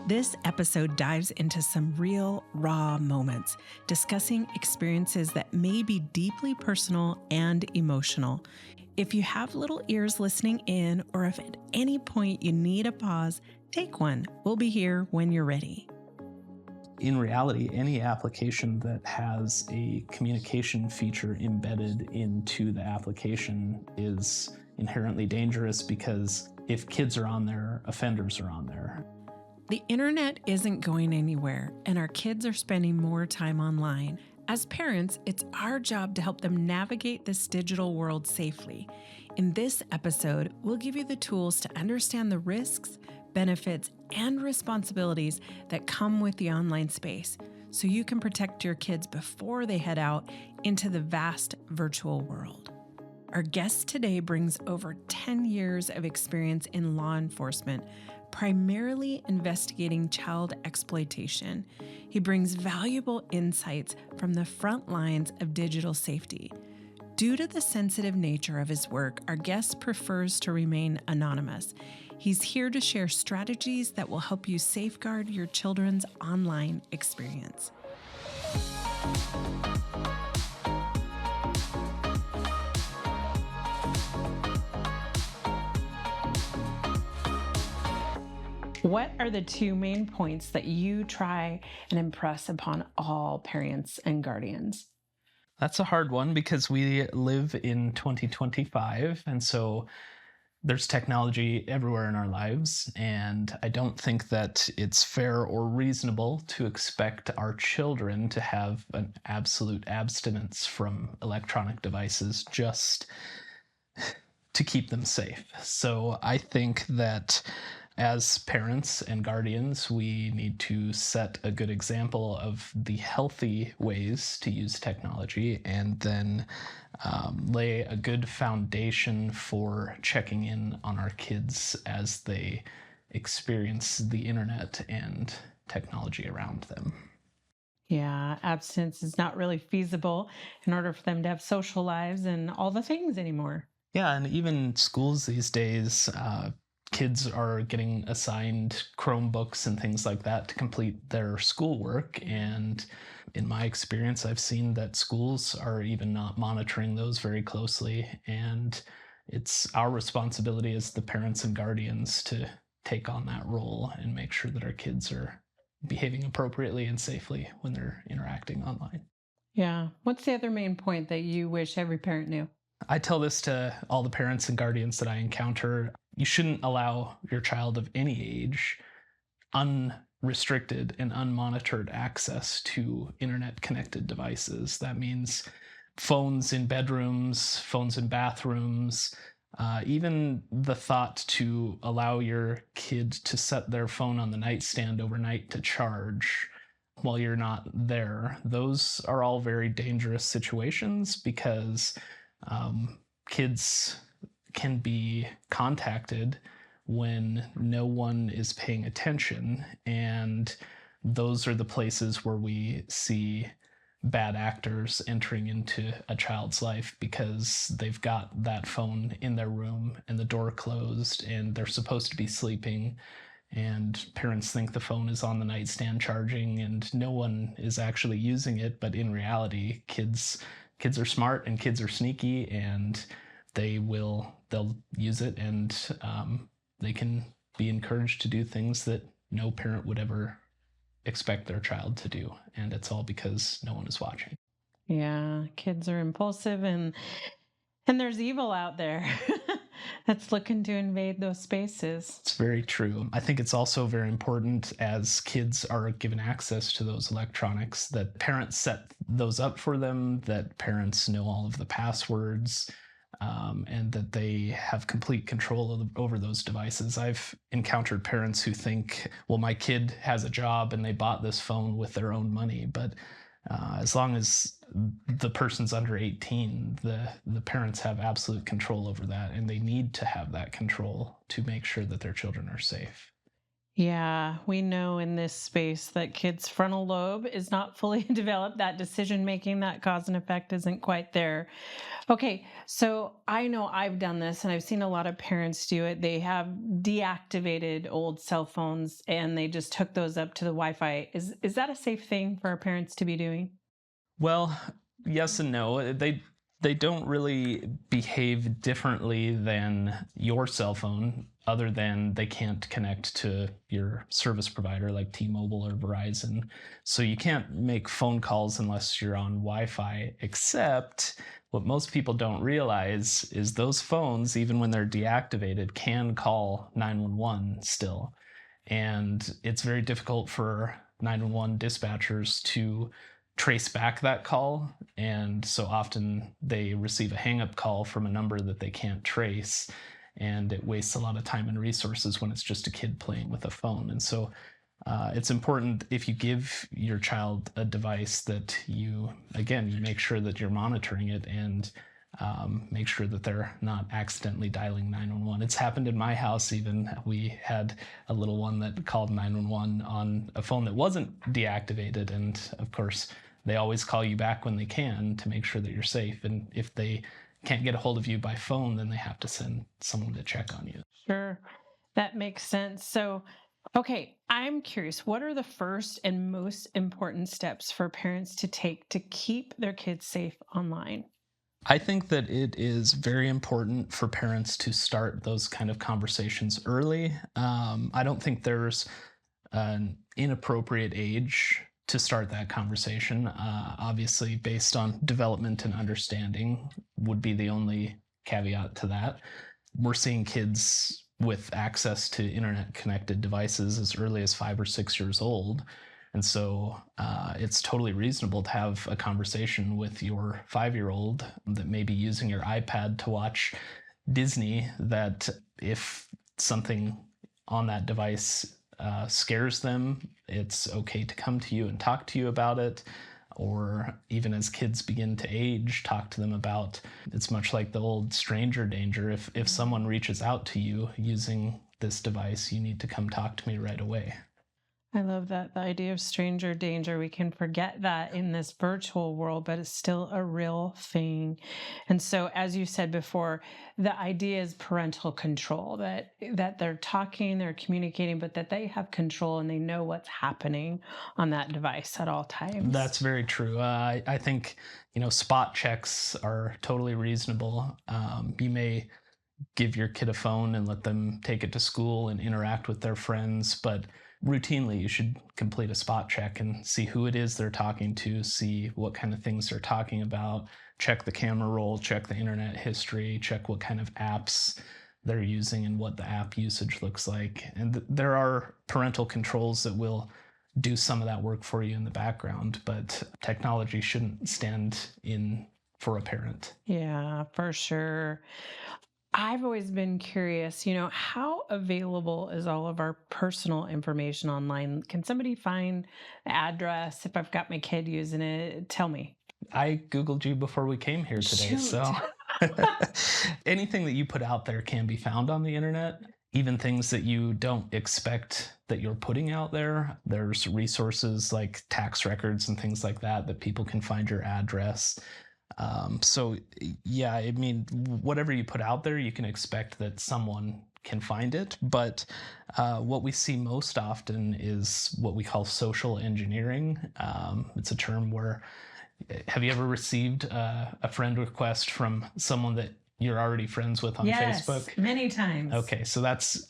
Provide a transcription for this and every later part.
This episode dives into some real, raw moments, discussing experiences that may be deeply personal and emotional. If you have little ears listening in, or if at any point you need a pause, take one. We'll be here when you're ready. In reality, any application that has a communication feature embedded into the application is inherently dangerous because if kids are on there, offenders are on there. The internet isn't going anywhere, and our kids are spending more time online. As parents, it's our job to help them navigate this digital world safely. In this episode, we'll give you the tools to understand the risks, benefits, and responsibilities that come with the online space, so you can protect your kids before they head out into the vast virtual world. Our guest today brings over 10 years of experience in law enforcement, primarily investigating child exploitation. He brings valuable insights from the front lines of digital safety. Due to the sensitive nature of his work, our guest prefers to remain anonymous. He's here to share strategies that will help you safeguard your children's online experience. What are the two main points that you try and impress upon all parents and guardians? That's a hard one because we live in 2025, and so there's technology everywhere in our lives, and I don't think that it's fair or reasonable to expect our children to have an absolute abstinence from electronic devices just to keep them safe. So I think that as parents and guardians, we need to set a good example of the healthy ways to use technology, and then lay a good foundation for checking in on our kids as they experience the internet and technology around them. Yeah, abstinence is not really feasible in order for them to have social lives and all the things anymore. Yeah, and even schools these days, kids are getting assigned Chromebooks and things like that to complete their schoolwork. And in my experience, I've seen that schools are even not monitoring those very closely. And it's our responsibility as the parents and guardians to take on that role and make sure that our kids are behaving appropriately and safely when they're interacting online. Yeah. What's the other main point that you wish every parent knew? I tell this to all the parents and guardians that I encounter. You shouldn't allow your child of any age unrestricted and unmonitored access to internet-connected devices. That means phones in bedrooms, phones in bathrooms, even the thought to allow your kid to set their phone on the nightstand overnight to charge while you're not there. Those are all very dangerous situations because kids can be contacted when no one is paying attention, and those are the places where we see bad actors entering into a child's life because they've got that phone in their room and the door closed and they're supposed to be sleeping, and parents think the phone is on the nightstand charging and no one is actually using it. But in reality, kids are smart and kids are sneaky, and they'll use it, and they can be encouraged to do things that no parent would ever expect their child to do. And it's all because no one is watching. Yeah, kids are impulsive and there's evil out there that's looking to invade those spaces. It's very true. I think it's also very important, as kids are given access to those electronics, that parents set those up for them, that parents know all of the passwords, and that they have complete control over those devices. I've encountered parents who think, well, my kid has a job and they bought this phone with their own money. But as long as the person's under 18, the parents have absolute control over that, and they need to have that control to make sure that their children are safe. Yeah, we know in this space that kids' frontal lobe is not fully developed. That decision making, that cause and effect isn't quite there. Okay, so I know I've done this and I've seen a lot of parents do it. They have deactivated old cell phones and they just hook those up to the Wi-Fi. Is that a safe thing for our parents to be doing? Well, yes and no. They don't really behave differently than your cell phone, other than they can't connect to your service provider like T-Mobile or Verizon. So you can't make phone calls unless you're on Wi-Fi, except what most people don't realize is those phones, even when they're deactivated, can call 911 still. And it's very difficult for 911 dispatchers to trace back that call. And so often they receive a hang up call from a number that they can't trace. And it wastes a lot of time and resources when it's just a kid playing with a phone. And so it's important if you give your child a device that you, again, you make sure that you're monitoring it and make sure that they're not accidentally dialing 911. It's happened in my house, even. We had a little one that called 911 on a phone that wasn't deactivated. And of course, they always call you back when they can to make sure that you're safe. And if they can't get a hold of you by phone, then they have to send someone to check on you. Sure, that makes sense. So, okay, I'm curious, what are the first and most important steps for parents to take to keep their kids safe online? I think that it is very important for parents to start those kind of conversations early. I don't think there's an inappropriate age to start that conversation. Obviously, based on development and understanding, would be the only caveat to that. We're seeing kids with access to internet connected devices as early as 5 or 6 years old. And so it's totally reasonable to have a conversation with your 5 year old that may be using your iPad to watch Disney, that if something on that device scares them, it's okay to come to you and talk to you about it. Or even as kids begin to age, talk to them about, it's much like the old stranger danger. If someone reaches out to you using this device, you need to come talk to me right away. I love that. The idea of stranger danger. We can forget that in this virtual world, but it's still a real thing. And so, as you said before, the idea is parental control, that they're talking, they're communicating, but that they have control and they know what's happening on that device at all times. That's very true. I think, spot checks are totally reasonable. You may give your kid a phone and let them take it to school and interact with their friends, but routinely you should complete a spot check and see who it is they're talking to, see what kind of things they're talking about, check the camera roll, check the internet history, check what kind of apps they're using and what the app usage looks like. And there are parental controls that will do some of that work for you in the background, but technology shouldn't stand in for a parent. Yeah, for sure. I've always been curious, how available is all of our personal information online? Can somebody find the address if I've got my kid using it? Tell me. I Googled you before we came here today, Shoot. so anything that you put out there can be found on the internet, even things that you don't expect that you're putting out there. There's resources like tax records and things like that that people can find your address. So, yeah, I mean, whatever you put out there, you can expect that someone can find it. But what we see most often is what we call social engineering. It's a term where, have you ever received a friend request from someone that you're already friends with on Yes, Facebook? many times. Okay, so that's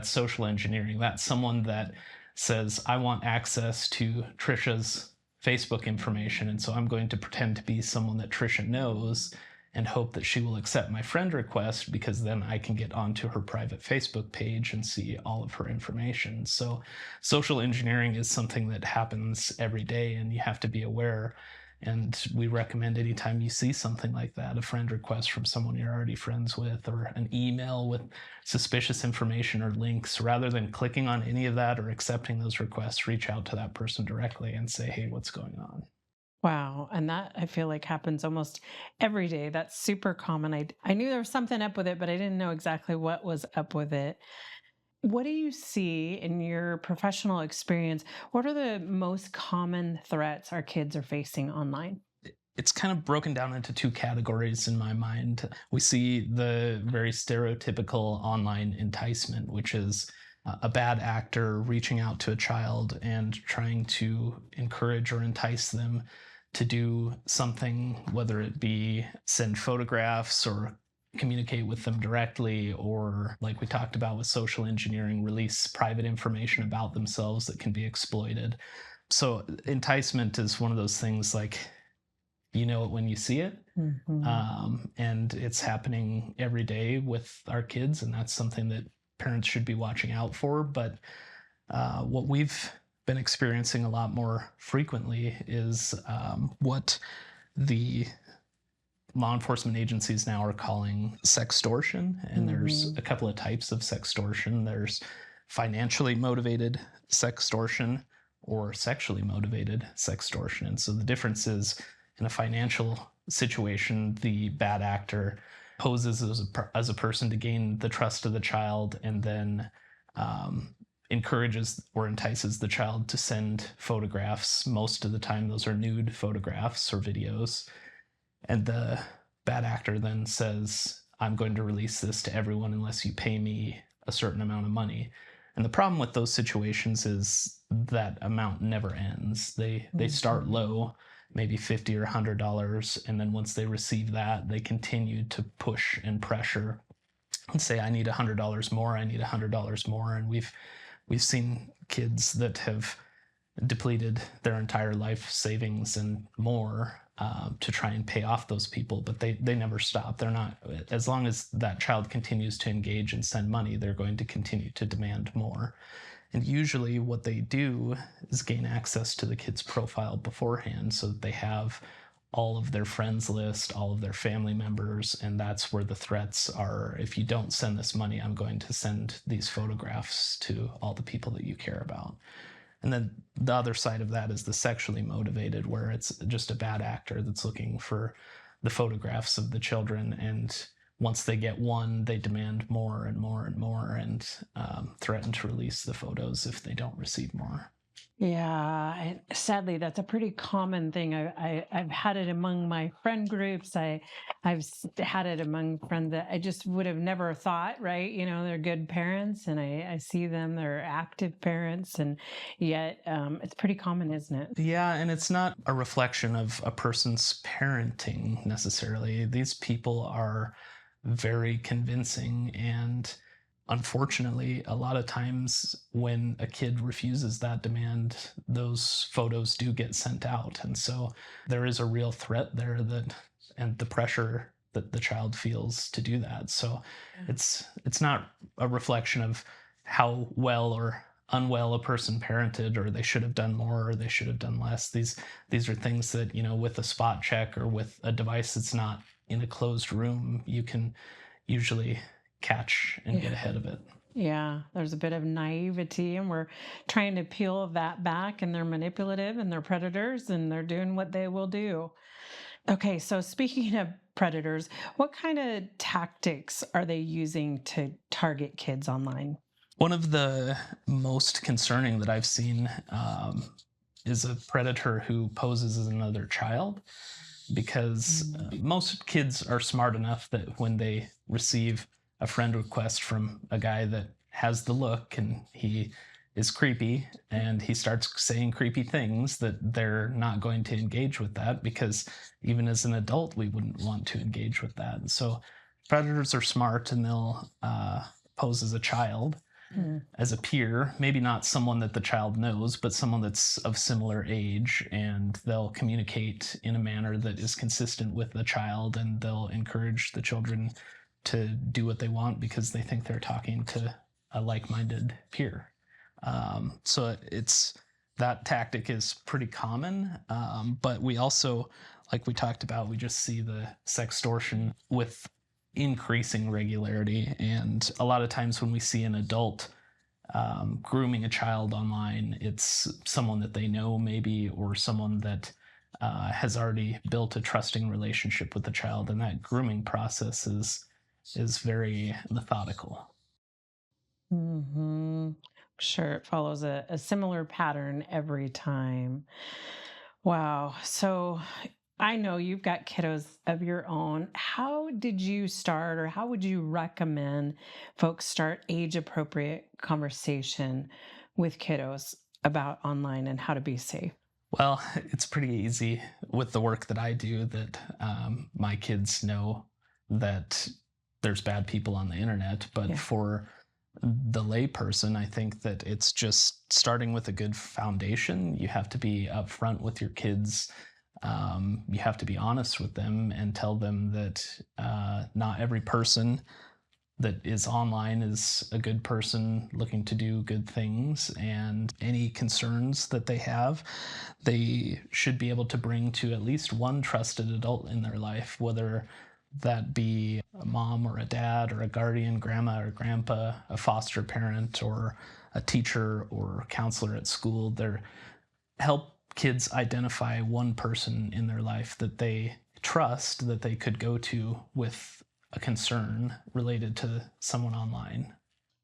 social engineering. That's someone that says, I want access to Trisha's Facebook information, and so I'm going to pretend to be someone that Trisha knows and hope that she will accept my friend request, because then I can get onto her private Facebook page and see all of her information. So social engineering is something that happens every day, and you have to be aware. And we recommend anytime you see something like that, a friend request from someone you're already friends with, or an email with suspicious information or links, rather than clicking on any of that or accepting those requests, reach out to that person directly and say, hey, what's going on? Wow. And that I feel like happens almost every day. That's super common. I knew there was something up with it, but I didn't know exactly what was up with it. What do you see in your professional experience? What are the most common threats our kids are facing online? It's kind of broken down into two categories in my mind. We see the very stereotypical online enticement, which is a bad actor reaching out to a child and trying to encourage or entice them to do something, whether it be send photographs or communicate with them directly, or like we talked about with social engineering, release private information about themselves that can be exploited. So enticement is one of those things, like, you know it when you see it. Mhm. And it's happening every day with our kids, and that's something that parents should be watching out for. But what we've been experiencing a lot more frequently is what the law enforcement agencies now are calling sextortion. And there's Mhm. a couple of types of sextortion. There's financially motivated sextortion or sexually motivated sextortion. And so the difference is, in a financial situation, the bad actor poses as a person to gain the trust of the child, and then um, encourages or entices the child to send photographs. Most of the time, those are nude photographs or videos, and the bad actor then says, I'm going to release this to everyone unless you pay me a certain amount of money. And the problem with those situations is that amount never ends. They start Mhm. low, maybe $50 or $100, and then once they receive that, they continue to push and pressure and say, I need $100 more, I need $100 more. And we've seen kids that have depleted their entire life savings and more to try and pay off those people, but they never stop. They're not, as long as that child continues to engage and send money, they're going to continue to demand more. And usually what they do is gain access to the kid's profile beforehand, so that they have all of their friends list, all of their family members, and that's where the threats are. If you don't send this money, I'm going to send these photographs to all the people that you care about. And then the other side of that is the sexually motivated, where it's just a bad actor that's looking for the photographs of the children. And once they get one, they demand more and more and more, and threaten to release the photos if they don't receive more. Yeah, sadly, that's a pretty common thing. I've had it among my friend groups. Had it among friends that I just would have never thought. Right? They're good parents, and I see them. They're active parents, and yet it's pretty common, isn't it? Yeah, and it's not a reflection of a person's parenting necessarily. These people are very convincing, and unfortunately, a lot of times when a kid refuses that demand, those photos do get sent out. And so there is a real threat there, that and the pressure that the child feels to do that. So Yeah. it's not a reflection of how well or unwell a person parented, or they should have done more or they should have done less. These are things that, with a spot check or with a device that's not in a closed room, you can usually catch and get Yeah. ahead of it. Yeah, there's a bit of naivety, and we're trying to peel that back, and they're manipulative and they're predators and they're doing what they will do. Okay, so speaking of predators, what kind of tactics are they using to target kids online? One of the most concerning that I've seen is a predator who poses as another child, because Mm. most kids are smart enough that when they receive a friend request from a guy that has the look and he is creepy and he starts saying creepy things, that they're not going to engage with that, because even as an adult we wouldn't want to engage with that. And so predators are smart, and they'll pose as a child, Mm. as a peer, maybe not someone that the child knows, but someone that's of similar age, and they'll communicate in a manner that is consistent with the child, and they'll encourage the children to do what they want because they think they're talking to a like-minded peer. So it's that tactic is pretty common, but we also, like we talked about, we just see the sextortion with increasing regularity. And a lot of times when we see an adult grooming a child online, it's someone that they know, maybe, or someone that has already built a trusting relationship with the child, and that grooming process is very methodical. Hmm. Sure, it follows a similar pattern every time. Wow. So I know you've got kiddos of your own. How did you start, or how would you recommend folks start age appropriate conversation with kiddos about online and how to be safe? Well, it's pretty easy with the work that I do that my kids know that there's bad people on the internet. But Yeah. for the layperson, I think that it's just starting with a good foundation. You have to be upfront with your kids. You have to be honest with them and tell them that not every person that is online is a good person looking to do good things, and any concerns that they have, they should be able to bring to at least one trusted adult in their life, whether that be a mom or a dad or a guardian, grandma or grandpa, a foster parent or a teacher or counselor at school. They're help kids identify one person in their life that they trust, that they could go to with a concern related to someone online.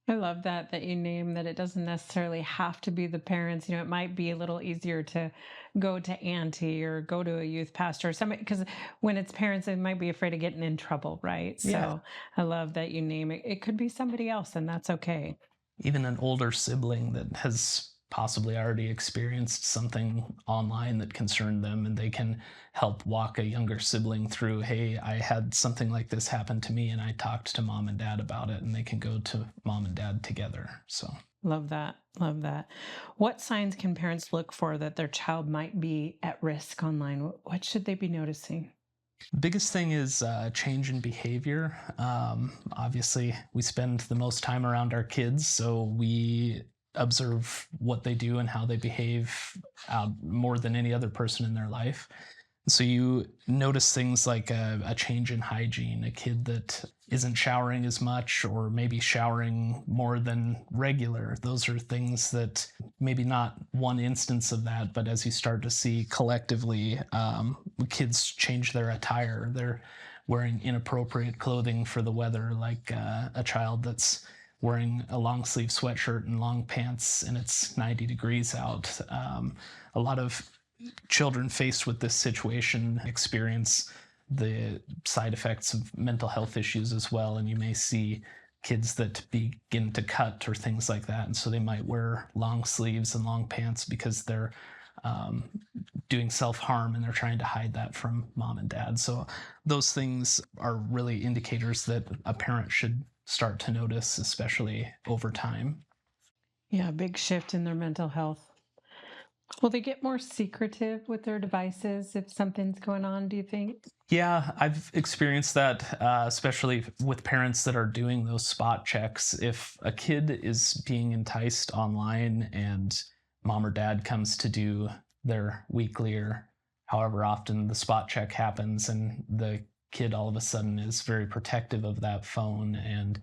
I love that you name that it doesn't necessarily have to be the parents. It might be a little easier to go to auntie or go to a youth pastor or somebody, because when it's parents, they might be afraid of getting in trouble, right? Yeah. So I love that you name it. It could be somebody else, and that's okay. Even an older sibling that has possibly already experienced something online that concerned them, and they can help walk a younger sibling through, hey, I had something like this happen to me and I talked to mom and dad about it, and they can go to mom and dad together. So Love that. Love that. What signs can parents look for that their child might be at risk online? What should they be noticing? biggest thing is change in behavior. Obviously, we spend the most time around our kids, so we observe what they do and how they behave more than any other person in their life. So you notice things like a change in hygiene, a kid that isn't showering as much or maybe showering more than regular. Those are things that maybe not one instance of that, but as you start to see collectively, kids change their attire. They're wearing inappropriate clothing for the weather, like a child that's wearing a long sleeve sweatshirt and long pants and it's 90 degrees out. A lot of children faced with this situation experience the side effects of mental health issues as well. And you may see kids that begin to cut or things like that. And so they might wear long sleeves and long pants because they're um, doing self harm and they're trying to hide that from mom and dad. So those things are really indicators that a parent should start to notice, especially over time. Yeah, big shift in their mental health. Will they get more secretive with their devices if something's going on, do you think? Yeah, I've experienced that, especially with parents that are doing those spot checks. If a kid is being enticed online and mom or dad comes to do their weekly or however often the spot check happens, and the kid all of a sudden is very protective of that phone and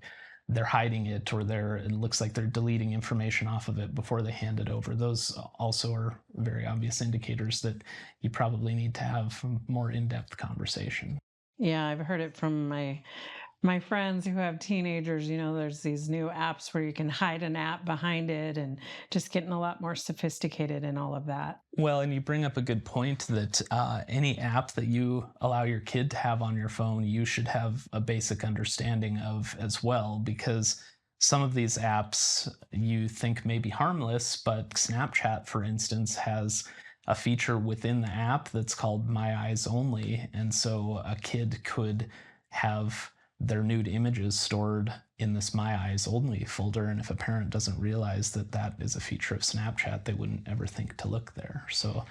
they're hiding it, or it looks like they're deleting information off of it before they hand it over. Those also are very obvious indicators that you probably need to have a more in-depth conversation. Yeah, I've heard it from my friends who have teenagers. There's these new apps where you can hide an app behind it, and just getting a lot more sophisticated and all of that. Well, and you bring up a good point that any app that you allow your kid to have on your phone, you should have a basic understanding of as well, because some of these apps you think may be harmless, but Snapchat, for instance, has a feature within the app that's called My Eyes Only. And so a kid could have their nude images stored in this My Eyes Only folder. And if a parent doesn't realize that that is a feature of Snapchat, they wouldn't ever think to look there. So,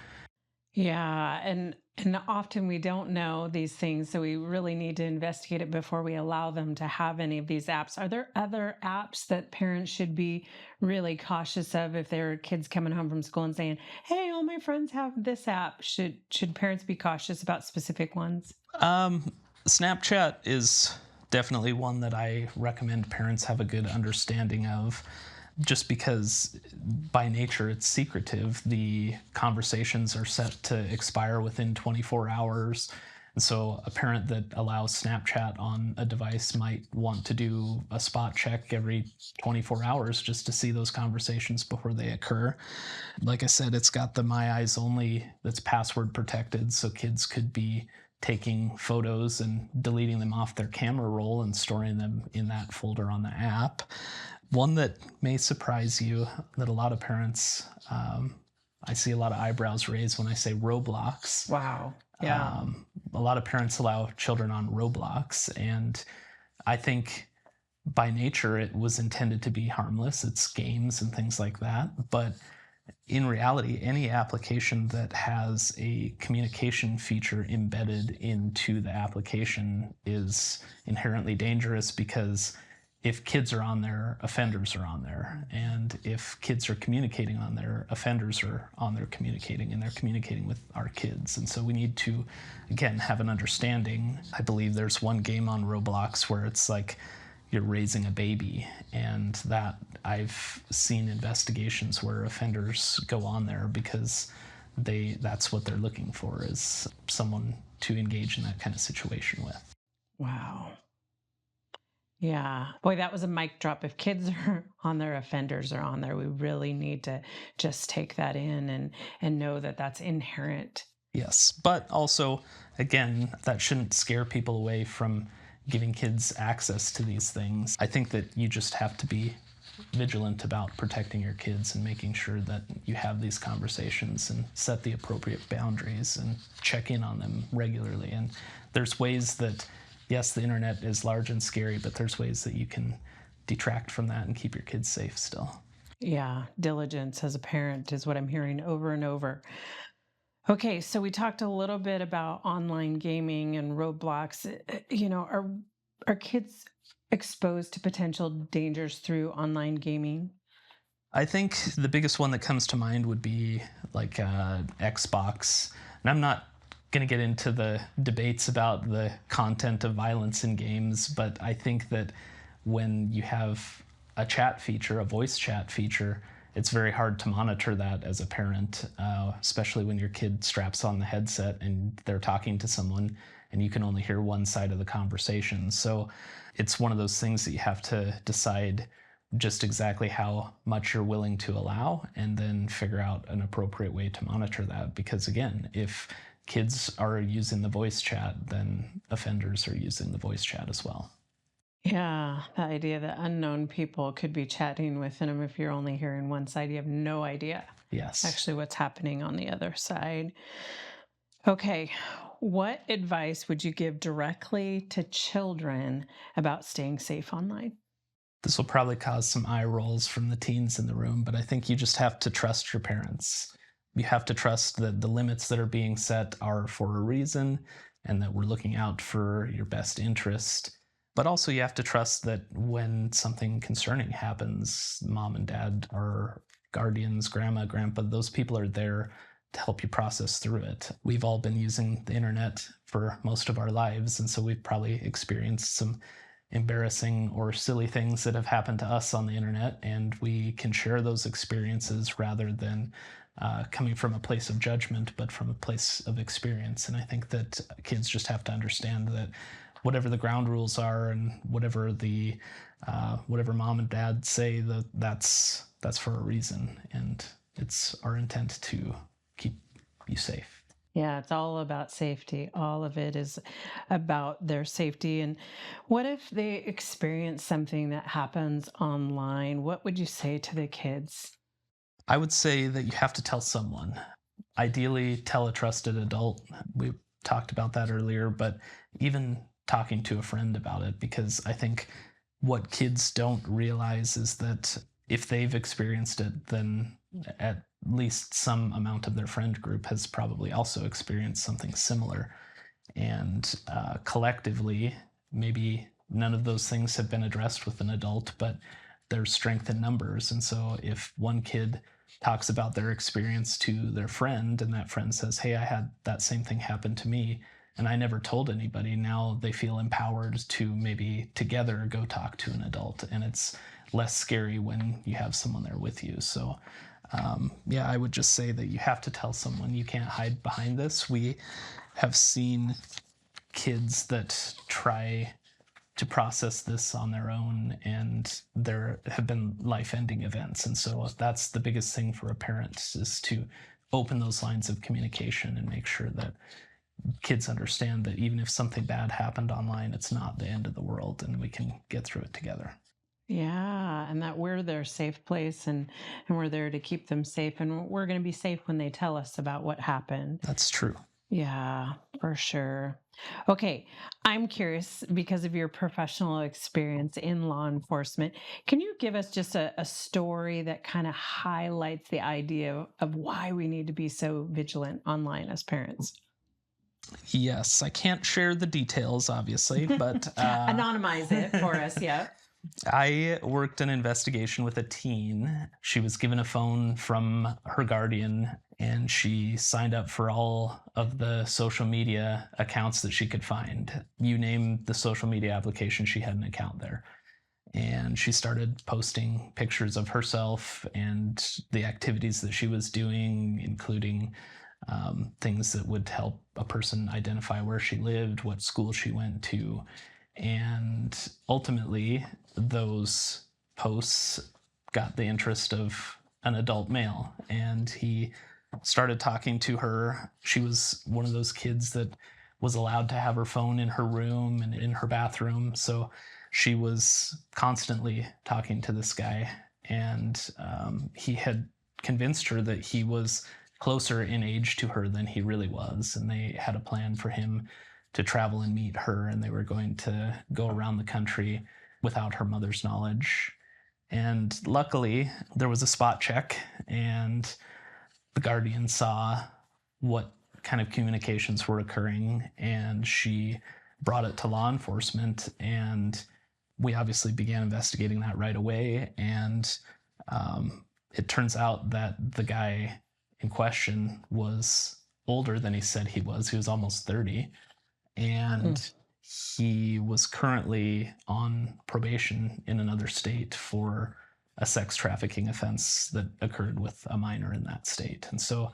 Yeah, and often we don't know these things, so we really need to investigate it before we allow them to have any of these apps. Are there other apps that parents should be really cautious of if their kids coming home from school and saying, "Hey, all my friends have this app." Should parents be cautious about specific ones? um, Snapchat is definitely one that I recommend parents have a good understanding of, just because by nature it's secretive. The conversations are set to expire within 24 hours. And so a parent that allows Snapchat on a device might want to do a spot check every 24 hours just to see those conversations before they occur. Like I said, it's got the My Eyes Only that's password protected, so kids could be taking photos and deleting them off their camera roll and storing them in that folder on the app. One that may surprise you that a lot of parents, I see a lot of eyebrows raised when I say Roblox. Wow. Yeah. A lot of parents allow children on Roblox, and I think by nature it was intended to be harmless. It's games and things like that. But in reality, any application that has a communication feature embedded into the application is inherently dangerous, because if kids are on there, offenders are on there. And if kids are communicating on there, offenders are on there communicating, and they're communicating with our kids. And so we need to, again, have an understanding. I believe there's one game on Roblox where it's like you're raising a baby, and that I've seen investigations where offenders go on there because that's what they're looking for, is someone to engage in that kind of situation with. Wow. Yeah. Boy, that was a mic drop. If kids are on there, offenders are on there. We really need to just take that in and know that that's inherent. Yes, but also, again, that shouldn't scare people away from giving kids access to these things. I think that you just have to be vigilant about protecting your kids and making sure that you have these conversations and set the appropriate boundaries and check in on them regularly. And there's ways that, yes, the internet is large and scary, but there's ways that you can detract from that and keep your kids safe still. Yeah. Diligence as a parent is what I'm hearing over and over. Okay, so we talked a little bit about online gaming and Roblox. Are kids exposed to potential dangers through online gaming? I think the biggest one that comes to mind would be like Xbox. And I'm not going to get into the debates about the content of violence in games, but I think that when you have a chat feature, a voice chat feature, it's very hard to monitor that as a parent, especially when your kid straps on the headset and they're talking to someone and you can only hear one side of the conversation. So it's one of those things that you have to decide just exactly how much you're willing to allow, and then figure out an appropriate way to monitor that. Because again, if kids are using the voice chat, then offenders are using the voice chat as well. Yeah, the idea that unknown people could be chatting with them if you're only hearing one side, you have no idea Yes. actually what's happening on the other side. Okay, what advice would you give directly to children about staying safe online? This will probably cause some eye rolls from the teens in the room, but I think you just have to trust your parents. You have to trust that the limits that are being set are for a reason, and that we're looking out for your best interest. But also, you have to trust that when something concerning happens, mom and dad are guardians, grandma, grandpa, those people are there to help you process through it. We've all been using the internet for most of our lives, and so we've probably experienced some embarrassing or silly things that have happened to us on the internet, and we can share those experiences rather than coming from a place of judgment, but from a place of experience. And I think that kids just have to understand that whatever the ground rules are and whatever mom and dad say, that's for a reason, and it's our intent to keep you safe. Yeah, it's all about safety. All of it is about their safety. And what if they experience something that happens online? What would you say to the kids? I would say that you have to tell someone. Ideally, tell a trusted adult. We talked about that earlier, but even talking to a friend about it, because I think what kids don't realize is that if they've experienced it, then at least some amount of their friend group has probably also experienced something similar. And collectively, maybe none of those things have been addressed with an adult, but there's strength in numbers. And so if one kid talks about their experience to their friend, and that friend says, "Hey, I had that same thing happen to me, and I never told anybody," now they feel empowered to maybe together go talk to an adult. And it's less scary when you have someone there with you. So yeah, I would just say that you have to tell someone. You can't hide behind this. We have seen kids that try to process this on their own, and there have been life-ending events. And so that's the biggest thing for a parent, is to open those lines of communication and make sure that kids understand that even if something bad happened online, it's not the end of the world and we can get through it together. Yeah, and that we're their safe place, and we're there to keep them safe, and we're going to be safe when they tell us about what happened. That's true. Yeah, for sure. Okay, I'm curious because of your professional experience in law enforcement. Can you give us just a story that kind of highlights the idea of why we need to be so vigilant online as parents? Yes, I can't share the details, obviously, but Anonymize it for us. Yeah. I worked an investigation with a teen. She was given a phone from her guardian, and she signed up for all of the social media accounts that she could find. You name the social media application, she had an account there. And she started posting pictures of herself and the activities that she was doing, including things that would help a person identify where she lived, what school she went to. And ultimately, those posts got the interest of an adult male, and he started talking to her. She was one of those kids that was allowed to have her phone in her room and in her bathroom. So she was constantly talking to this guy, and he had convinced her that he was closer in age to her than he really was. And they had a plan for him to travel and meet her, and they were going to go around the country without her mother's knowledge. And luckily, there was a spot check, and the guardian saw what kind of communications were occurring, and she brought it to law enforcement. And we obviously began investigating that right away. And it turns out that the guy in question was older than he said he was. He was almost 30. And he was currently on probation in another state for a sex trafficking offense that occurred with a minor in that state. And so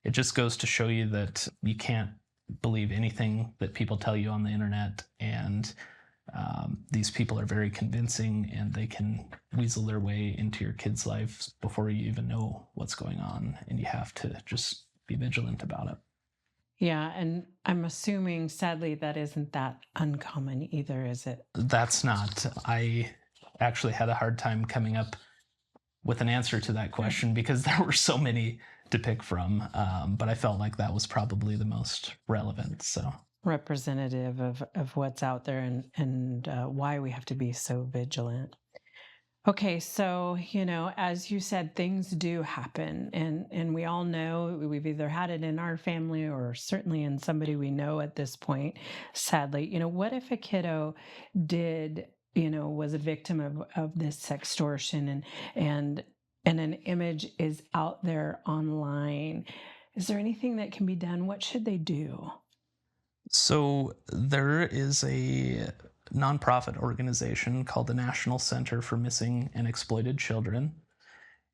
it just goes to show you that you can't believe anything that people tell you on the internet. And these people are very convincing, and they can weasel their way into your kids' lives before you even know what's going on. And you have to just be vigilant about it. Yeah, and I'm assuming, sadly, that isn't that uncommon either, is it? That's not. I actually had a hard time coming up with an answer to that question because there were so many to pick from. But I felt like that was probably the most relevant. So Representative of what's out there, and why we have to be so vigilant. Okay, so as you said, things do happen, and we all know we've either had it in our family or certainly in somebody we know at this point. Sadly, what if a kiddo did, was a victim of this sextortion, and an image is out there online? Is there anything that can be done? What should they do? So there is a nonprofit organization called the National Center for Missing and Exploited Children,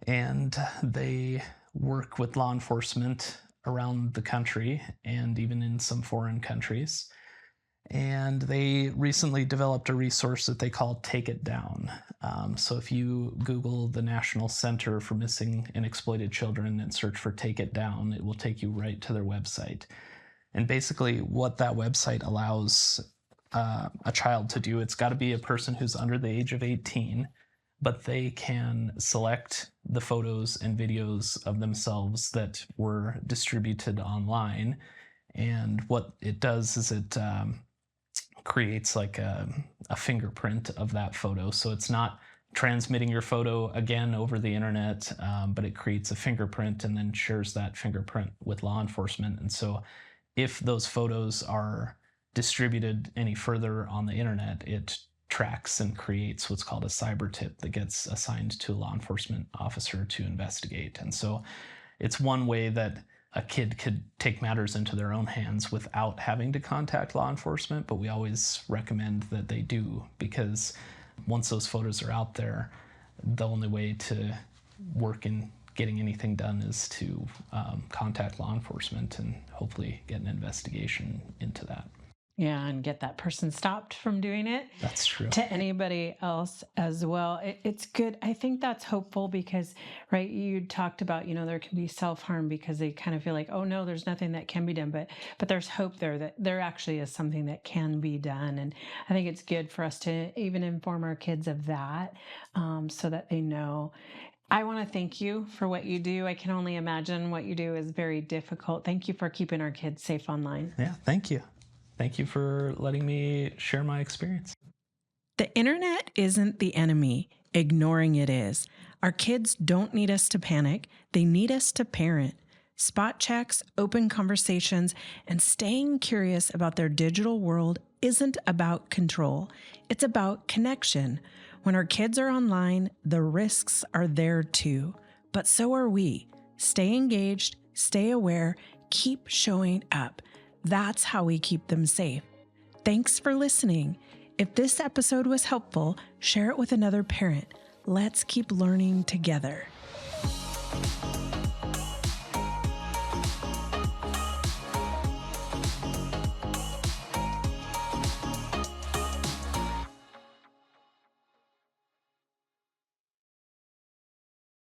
and they work with law enforcement around the country and even in some foreign countries. And they recently developed a resource that they call Take It Down. So if you Google the National Center for Missing and Exploited Children and search for Take It Down, it will take you right to their website. And basically, what that website allows a child to do, it's got to be a person who's under the age of 18, but they can select the photos and videos of themselves that were distributed online. And what it does is it creates like a fingerprint of that photo. So it's not transmitting your photo again over the internet, but it creates a fingerprint and then shares that fingerprint with law enforcement. And so if those photos are distributed any further on the internet, it tracks and creates what's called a cyber tip that gets assigned to a law enforcement officer to investigate. And so it's one way that a kid could take matters into their own hands without having to contact law enforcement, but we always recommend that they do, because once those photos are out there, the only way to work in getting anything done is to contact law enforcement and hopefully get an investigation into that. Yeah, and get that person stopped from doing it. That's true. To anybody else as well. It's good. I think that's hopeful because, right, you talked about, there can be self-harm because they kind of feel like, oh no, there's nothing that can be done. But there's hope there that there actually is something that can be done. And I think it's good for us to even inform our kids of that, so that they know. I want to thank you for what you do. I can only imagine what you do is very difficult. Thank you for keeping our kids safe online. Yeah, thank you. Thank you for letting me share my experience. The internet isn't the enemy. Ignoring it is. Our kids don't need us to panic. They need us to parent. Spot checks, open conversations, and staying curious about their digital world isn't about control. It's about connection. When our kids are online, the risks are there too. But so are we. Stay engaged, stay aware, keep showing up. That's how we keep them safe. Thanks for listening. If this episode was helpful, share it with another parent. Let's keep learning together.